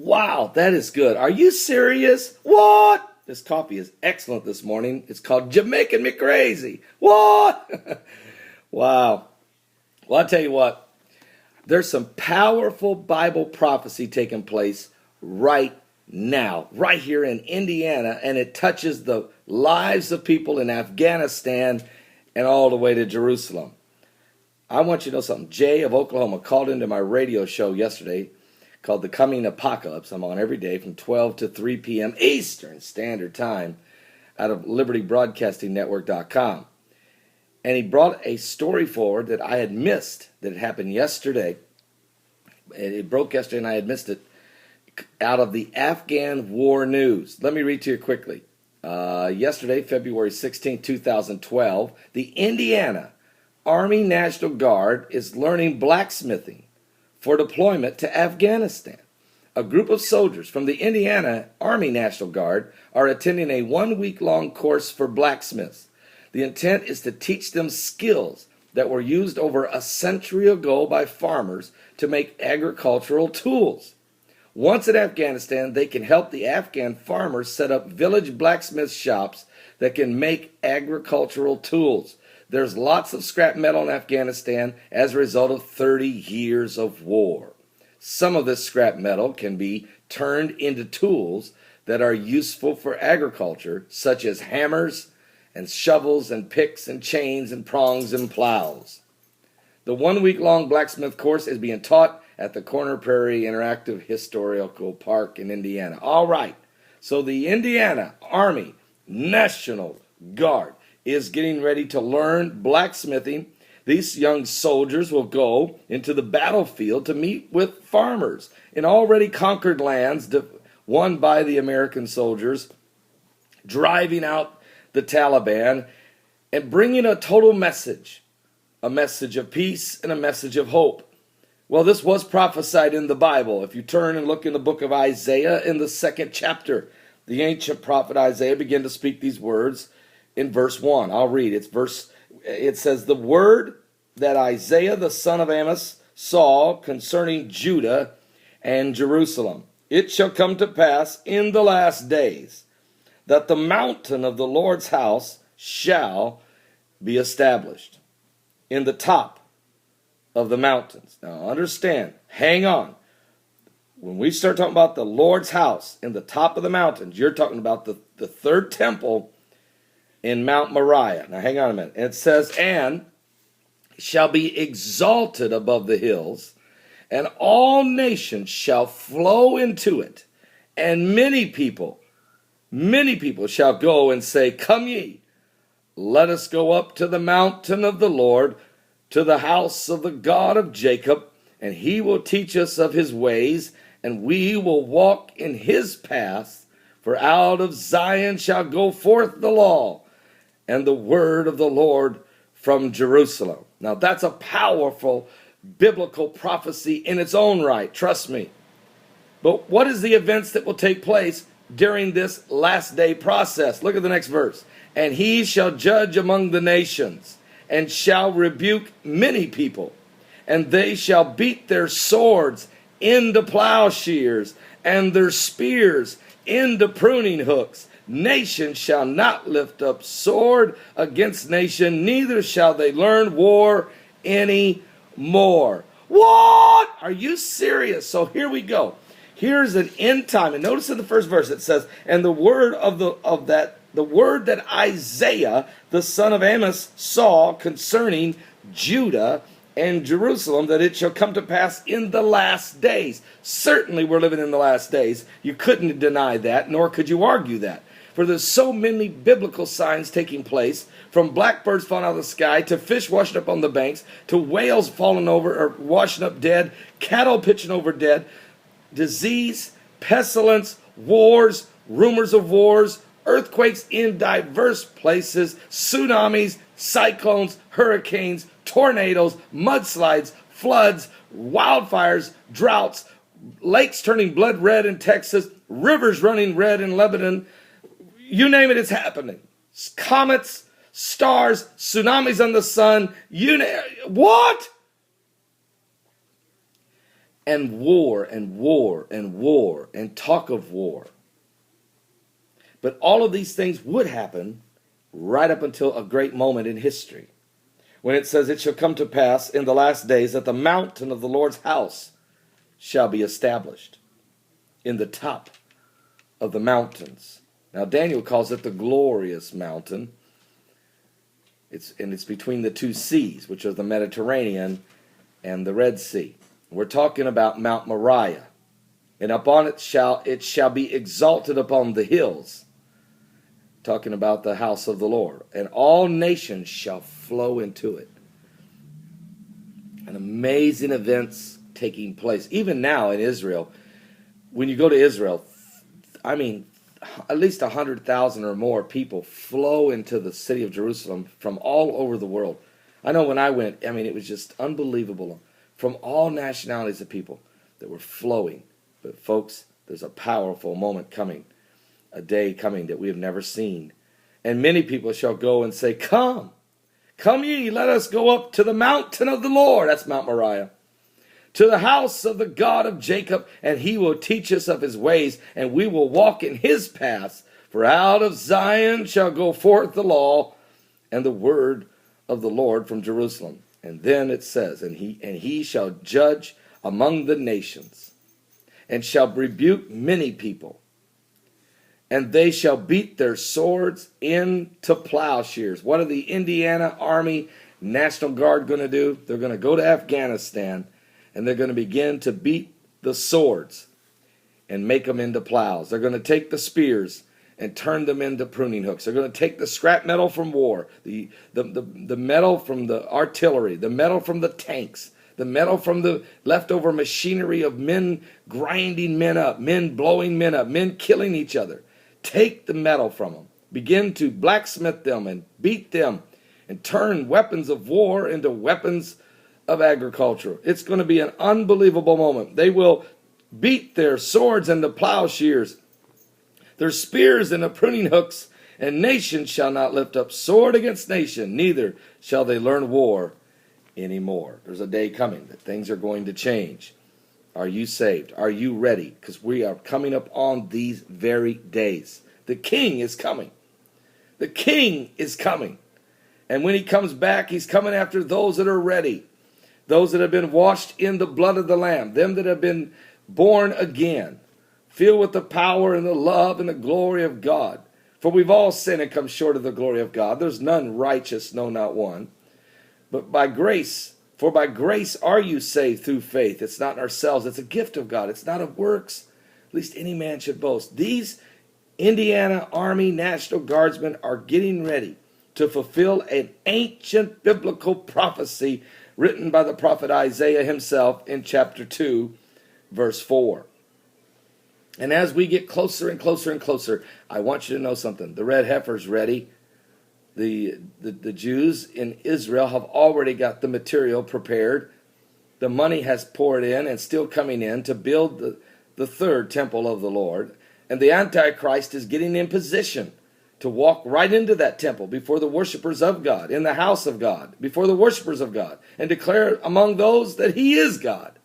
Wow, that is good. Are you serious? What? This coffee is excellent this morning. It's called Jamaican Me Crazy. What? Wow. Well, I'll tell you what. There's some powerful Bible prophecy taking place right now, right here in Indiana, and it touches the lives of people in Afghanistan and all the way to Jerusalem. I want you to know something. Jay of Oklahoma called into my radio show yesterday called The Coming Apocalypse. I'm on every day from 12 to 3 p.m. Eastern Standard Time out of LibertyBroadcastingNetwork.com. And he brought a story forward that I had missed, that happened yesterday. It broke yesterday and I had missed it, out of the Afghan war news. Let me read to you quickly. Yesterday, February 16, 2012, the Indiana Army National Guard is learning blacksmithing for deployment to Afghanistan. A group of soldiers from the Indiana Army National Guard are attending a 1-week-long course for blacksmiths. The intent is to teach them skills that were used over a century ago by farmers to make agricultural tools. Once in Afghanistan, they can help the Afghan farmers set up village blacksmith shops that can make agricultural tools. There's lots of scrap metal in Afghanistan as a result of 30 years of war. Some of this scrap metal can be turned into tools that are useful for agriculture, such as hammers and shovels and picks and chains and prongs and plows. The 1-week-long blacksmith course is being taught at the Corner Prairie Interactive Historical Park in Indiana. All right, so the Indiana Army National Guard is getting ready to learn blacksmithing. These young soldiers will go into the battlefield to meet with farmers in already conquered lands won by the American soldiers, driving out the Taliban and bringing a total message, a message of peace and a message of hope. Well, this was prophesied in the Bible. If you turn and look in the book of Isaiah in the 2nd chapter, the ancient prophet Isaiah began to speak these words in verse 1. I'll read. It says, the word that Isaiah the son of Amos saw concerning Judah and Jerusalem. It shall come to pass in the last days that the mountain of the Lord's house shall be established in the top of the mountains. Now understand, hang on. When we start talking about the Lord's house in the top of the mountains, you're talking about the third temple in Mount Moriah. Now hang on a minute. It says, and shall be exalted above the hills, and all nations shall flow into it. And many people shall go and say, come ye, let us go up to the mountain of the Lord, to the house of the God of Jacob, and he will teach us of his ways, and we will walk in his paths. For out of Zion shall go forth the law, and the word of the Lord from Jerusalem. Now that's a powerful biblical prophecy in its own right, trust me. But what is the events that will take place during this last day process? Look at the next verse. And he shall judge among the nations, and shall rebuke many people, and they shall beat their swords into plowshares, and their spears into pruning hooks. Nation shall not lift up sword against nation, neither shall they learn war any more. What? Are you serious? So here we go. Here's an end time. And notice in the first verse it says, and the word the word that Isaiah, the son of Amos, saw concerning Judah and Jerusalem, that it shall come to pass in the last days. Certainly we're living in the last days. You couldn't deny that, nor could you argue that. For there's so many biblical signs taking place, from blackbirds falling out of the sky, to fish washing up on the banks, to whales falling over or washing up dead, cattle pitching over dead, disease, pestilence, wars, rumors of wars, earthquakes in diverse places, tsunamis, cyclones, hurricanes, tornadoes, mudslides, floods, wildfires, droughts, lakes turning blood red in Texas, rivers running red in Lebanon. You name it, it's happening. Comets, stars, tsunamis on the sun. What? and war and war and war and talk of war. But all of these things would happen right up until a great moment in history, when it says, it shall come to pass in the last days that the mountain of the Lord's house shall be established in the top of the mountains. Now Daniel calls it the glorious mountain. It's between the two seas, which are the Mediterranean and the Red Sea. We're talking about Mount Moriah. And upon it shall be exalted upon the hills. Talking about the house of the Lord. And all nations shall flow into it. And amazing events taking place. Even now in Israel, when you go to Israel, I mean, at least 100,000 or more people flow into the city of Jerusalem from all over the world. I know when I went, I mean, it was just unbelievable. From all nationalities of people that were flowing. But folks, there's a powerful moment coming. A day coming that we have never seen. And many people shall go and say, come ye, let us go up to the mountain of the Lord. That's Mount Moriah. To the house of the God of Jacob, and he will teach us of his ways, and we will walk in his paths. For out of Zion shall go forth the law and the word of the Lord from Jerusalem. And then it says, and he shall judge among the nations, and shall rebuke many people. And they shall beat their swords into plowshares. What are the Indiana Army National Guard going to do? They're going to go to Afghanistan, and they're going to begin to beat the swords and make them into plows. They're going to take the spears and turn them into pruning hooks. They're going to take the scrap metal from war, the metal from the artillery, the metal from the tanks, the metal from the leftover machinery of men grinding men up, men blowing men up, men killing each other. Take the metal from them. Begin to blacksmith them and beat them and turn weapons of war into weapons of agriculture. It's going to be an unbelievable moment. They will beat their swords into plowshares, their spears into pruning hooks, and nation shall not lift up sword against nation, neither shall they learn war anymore. There's a day coming that things are going to change. Are you saved? Are you ready? Because we are coming up on these very days. The King is coming. The King is coming. And when he comes back, he's coming after those that are ready. Those that have been washed in the blood of the Lamb. Them that have been born again. Filled with the power and the love and the glory of God. For we've all sinned and come short of the glory of God. There's none righteous, no, not one. But by grace, for by grace are you saved through faith. It's not in ourselves. It's a gift of God. It's not of works, lest any man should boast. These Indiana Army National Guardsmen are getting ready to fulfill an ancient biblical prophecy written by the prophet Isaiah himself in chapter 2, verse 4. And as we get closer and closer and closer, I want you to know something. The red heifer's ready. The Jews in Israel have already got the material prepared. The money has poured in and still coming in to build the third temple of the Lord. And the Antichrist is getting in position to walk right into that temple before the worshipers of God, in the house of God, before the worshipers of God, and declare among those that he is God.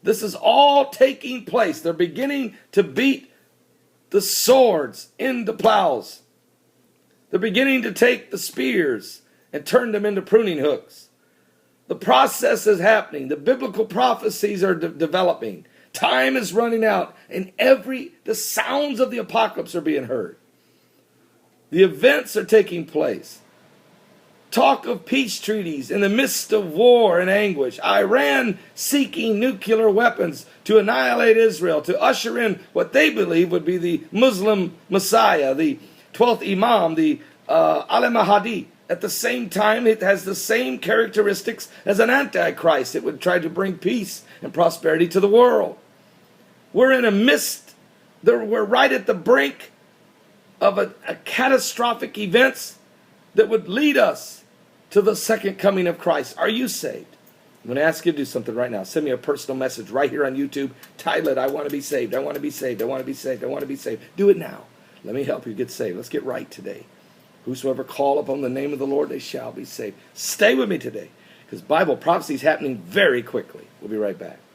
This is all taking place. They're beginning to beat the swords into plows. They're beginning to take the spears and turn them into pruning hooks. The process is happening. The biblical prophecies are developing. Time is running out, and the sounds of the apocalypse are being heard. The events are taking place. Talk of peace treaties in the midst of war and anguish. Iran seeking nuclear weapons to annihilate Israel, to usher in what they believe would be the Muslim Messiah, the 12th Imam, the Al-Mahdi. At the same time, it has the same characteristics as an antichrist. It would try to bring peace and prosperity to the world. We're in a midst, we're right at the brink of a catastrophic events that would lead us to the second coming of Christ. Are you saved? I'm going to ask you to do something right now. Send me a personal message right here on YouTube. Title it, I want to be saved. I want to be saved. I want to be saved. I want to be saved. Do it now. Let me help you get saved. Let's get right today. Whosoever call upon the name of the Lord, they shall be saved. Stay with me today, because Bible prophecy is happening very quickly. We'll be right back.